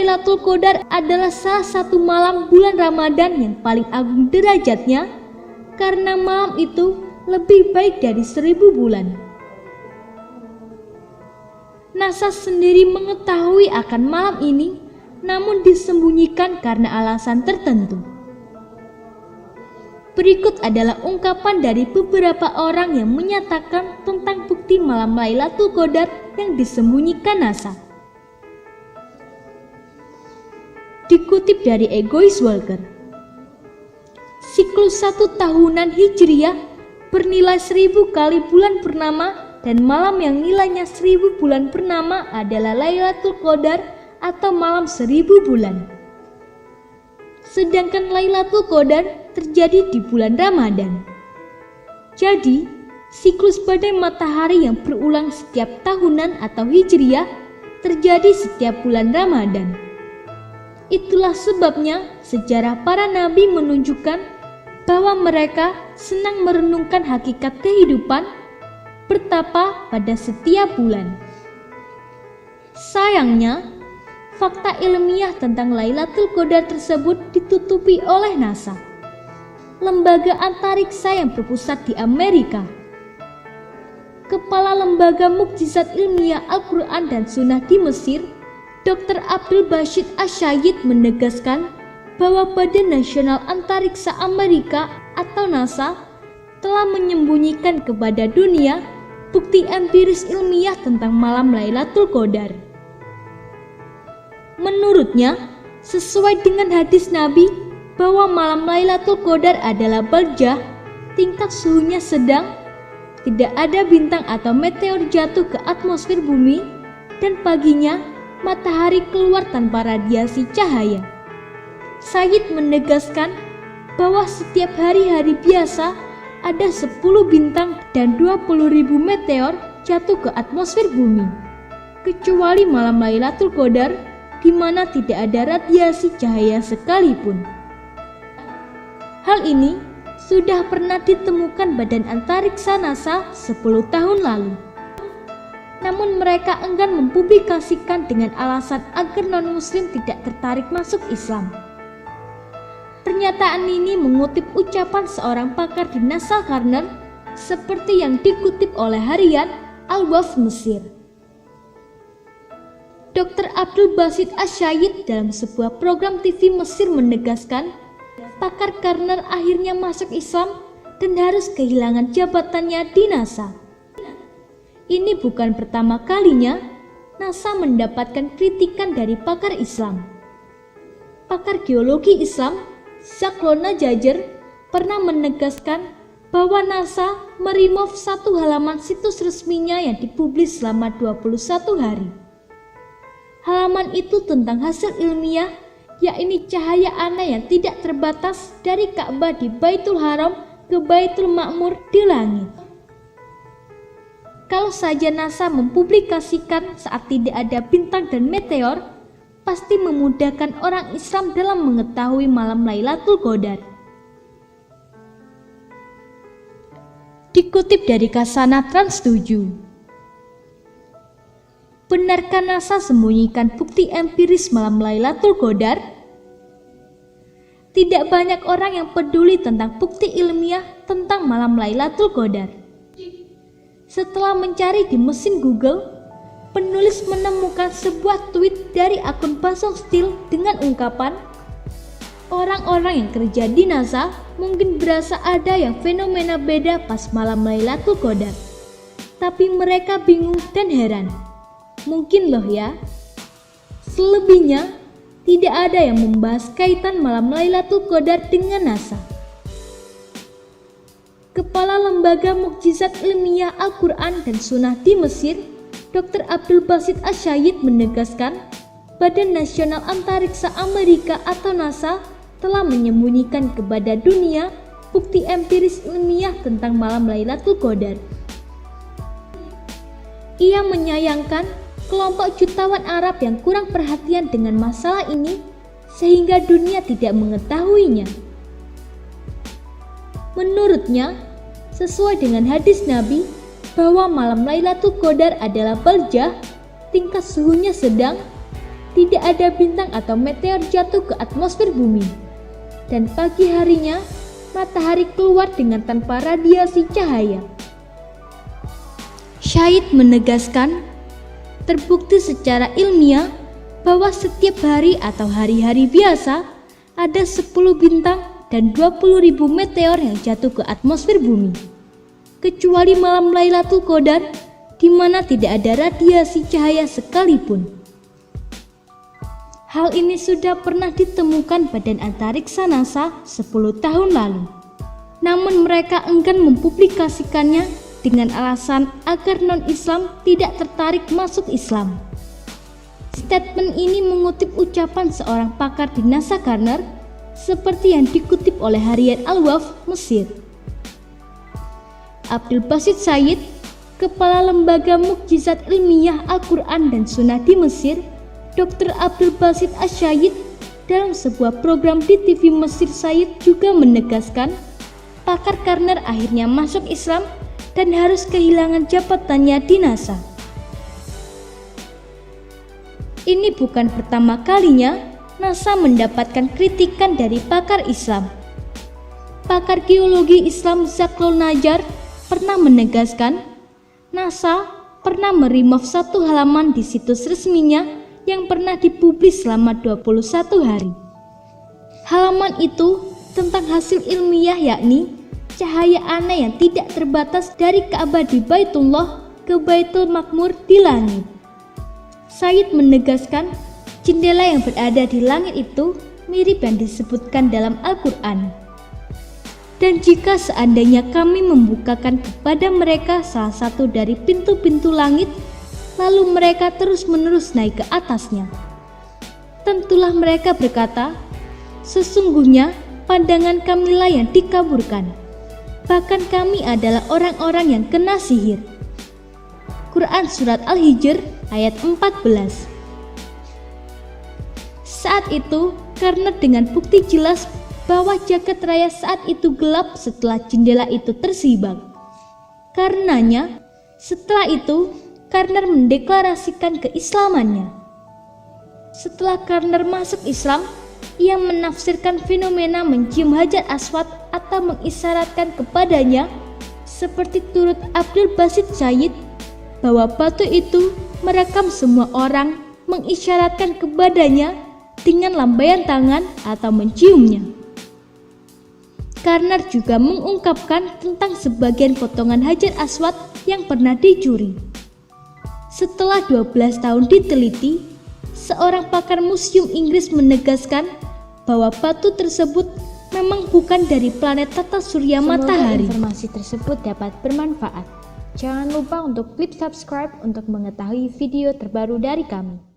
Lailatul Qadar adalah salah satu malam bulan Ramadan yang paling agung derajatnya karena malam itu lebih baik dari 1000 bulan. NASA sendiri mengetahui akan malam ini, namun disembunyikan karena alasan tertentu. Berikut adalah ungkapan dari beberapa orang yang menyatakan tentang bukti malam Lailatul Qadar yang disembunyikan NASA. Dikutip dari Egois Walker, siklus 1 tahunan Hijriah bernilai 1000 kali bulan purnama dan malam yang nilainya 1000 bulan purnama adalah Lailatul Qadar atau malam 1000 bulan. Sedangkan Lailatul Qadar terjadi di bulan Ramadan. Jadi, siklus badai matahari yang berulang setiap tahunan atau Hijriah terjadi setiap bulan Ramadan. Itulah sebabnya sejarah para nabi menunjukkan bahwa mereka senang merenungkan hakikat kehidupan, bertapa pada setiap bulan. Sayangnya, fakta ilmiah tentang Lailatul Qadar tersebut ditutupi oleh NASA, lembaga antariksa yang berpusat di Amerika. Kepala Lembaga Mukjizat Ilmiah Al-Quran dan Sunnah di Mesir, Dr. Abdul Basit Asyayid menegaskan bahwa Badan Nasional Antariksa Amerika atau NASA telah menyembunyikan kepada dunia bukti empiris ilmiah tentang malam Lailatul Qadar. Menurutnya, sesuai dengan hadis Nabi bahwa malam Lailatul Qadar adalah baljah, tingkat suhunya sedang, tidak ada bintang atau meteor jatuh ke atmosfer bumi, dan paginya matahari keluar tanpa radiasi cahaya. Sayyid menegaskan bahwa setiap hari-hari biasa ada 10 bintang dan 20.000 meteor jatuh ke atmosfer bumi, kecuali malam Lailatul Qadar di mana tidak ada radiasi cahaya sekalipun. Hal ini sudah pernah ditemukan Badan Antariksa NASA 10 tahun lalu. Namun mereka enggan mempublikasikan dengan alasan agar non-muslim tidak tertarik masuk Islam. Pernyataan ini mengutip ucapan seorang pakar di NASA Corner seperti yang dikutip oleh harian Al-Wafd Mesir. Dr. Abdul Basit Asyayid dalam sebuah program TV Mesir menegaskan pakar Corner akhirnya masuk Islam dan harus kehilangan jabatannya di NASA. Ini bukan pertama kalinya NASA mendapatkan kritikan dari pakar Islam. Pakar geologi Islam, Zaklona Jajer, pernah menegaskan bahwa NASA meremove satu halaman situs resminya yang dipublis selama 21 hari. Halaman itu tentang hasil ilmiah, yakni cahaya aneh yang tidak terbatas dari Ka'bah di Baitul Haram ke Baitul Ma'mur di langit. Kalau saja NASA mempublikasikan saat tidak ada bintang dan meteor, pasti memudahkan orang Islam dalam mengetahui malam Lailatul Qadar. Dikutip dari Kasana Trans 7. Benarkah NASA sembunyikan bukti empiris malam Lailatul Qadar? Tidak banyak orang yang peduli tentang bukti ilmiah tentang malam Lailatul Qadar. Setelah mencari di mesin Google, penulis menemukan sebuah tweet dari akun Basong Steel dengan ungkapan, orang-orang yang kerja di NASA mungkin berasa ada yang fenomena beda pas malam Lailatul Qadar. Tapi mereka bingung dan heran. Mungkin loh ya. Selebihnya, tidak ada yang membahas kaitan malam Lailatul Qadar dengan NASA. Kepala Lembaga Mukjizat Ilmiah Al-Quran dan Sunnah di Mesir, Dr. Abdul Basit Asyayid menegaskan, Badan Nasional Antariksa Amerika atau NASA telah menyembunyikan kepada dunia bukti empiris ilmiah tentang malam Lailatul Qadar. Ia menyayangkan kelompok jutawan Arab yang kurang perhatian dengan masalah ini sehingga dunia tidak mengetahuinya. Menurutnya, sesuai dengan hadis Nabi bahwa malam Lailatul Qadar adalah baljah, tingkat suhunya sedang, tidak ada bintang atau meteor jatuh ke atmosfer bumi. Dan pagi harinya, matahari keluar dengan tanpa radiasi cahaya. Syahid menegaskan, terbukti secara ilmiah bahwa setiap hari atau hari-hari biasa ada 10 bintang dan 20.000 meteor yang jatuh ke atmosfer bumi. Kecuali malam Lailatul Qadar, di mana tidak ada radiasi cahaya sekalipun. Hal ini sudah pernah ditemukan Badan Antariksa NASA 10 tahun lalu. Namun mereka enggan mempublikasikannya dengan alasan agar non-Islam tidak tertarik masuk Islam. Statement ini mengutip ucapan seorang pakar di NASA Garner, seperti yang dikutip oleh harian Al-Waqf Mesir. Abdul Basit Said, Kepala Lembaga Mukjizat Ilmiah Al-Quran dan Sunnah di Mesir, Dr. Abdul Basit Asy-Syahid, dalam sebuah program di TV Mesir Said juga menegaskan pakar Garner akhirnya masuk Islam dan harus kehilangan jabatannya di NASA. Ini bukan pertama kalinya NASA mendapatkan kritikan dari pakar Islam. Pakar geologi Islam Zaklul Najjar pernah menegaskan NASA pernah meremove satu halaman di situs resminya yang pernah dipublis selama 21 hari. Halaman itu tentang hasil ilmiah, yakni cahaya aneh yang tidak terbatas dari Ka'bah di Baitullah ke Baitul Makmur di langit. Said menegaskan jendela yang berada di langit itu mirip yang disebutkan dalam Al-Quran. Dan jika seandainya kami membukakan kepada mereka salah satu dari pintu-pintu langit, lalu mereka terus-menerus naik ke atasnya, tentulah mereka berkata, sesungguhnya pandangan kamilah yang dikaburkan. Bahkan kami adalah orang-orang yang kena sihir. Quran Surat Al-Hijr ayat 14. Saat itu, karena dengan bukti jelas bahwa jagat raya saat itu gelap setelah jendela itu tersibak. Karenanya, setelah itu, Garner mendeklarasikan keislamannya. Setelah Garner masuk Islam, ia menafsirkan fenomena mencium Hajar Aswad atau mengisyaratkan kepadanya, seperti turut Abdul Basit Said, bahwa batu itu merekam semua orang, mengisyaratkan kepadanya dengan lambaian tangan atau menciumnya. Garner juga mengungkapkan tentang sebagian potongan Hajar Aswad yang pernah dicuri. Setelah 12 tahun diteliti, seorang pakar museum Inggris menegaskan bahwa batu tersebut memang bukan dari planet tata surya matahari. Informasi tersebut dapat bermanfaat. Jangan lupa untuk klik subscribe untuk mengetahui video terbaru dari kami.